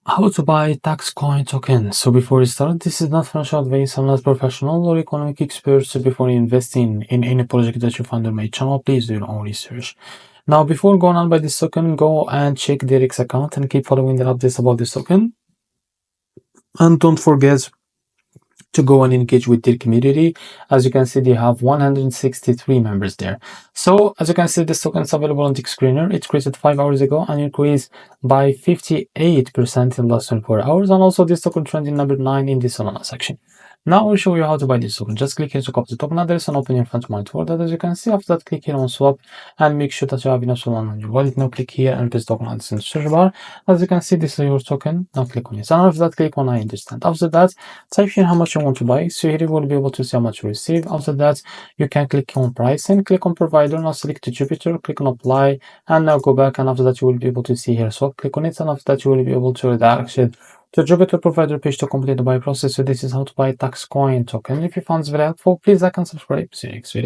How to buy TAXCOIN token. So before we start, this is not financial advice. I'm not professional or economic expert. So before investing in any project that you find on my channel, please do your own research. Now, before going on by this token, go and check their X account and keep following the updates about this token. And don't forget to go and engage with their community. As you can see, they have 163 members there. So as you can see, this token is available on the screener. It created 5 hours ago and increased by 58% in less than 4 hours. And also this token trending number 9 in the Solana section. Now I'll show you how to buy this token. Just click here to copy the token address and open your front mind wallet. As you can see, after that, click here on swap and make sure that you have enough Solana on your wallet. Now click here and paste token address in the search bar. As you can see, this is your token. Now click on it. And after that, click on I understand. After that, type here how much you want to buy. So here you will be able to see how much you receive. After that, you can click on pricing, click on provider, now select Jupiter, click on apply, and now go back. And after that, you will be able to see here swap, click on it, and after that, you will be able to redirect it to Jupiter provider page to complete the buy process. So this is how to buy TAXCOIN token. If you found this very helpful, please like and subscribe. See you next video.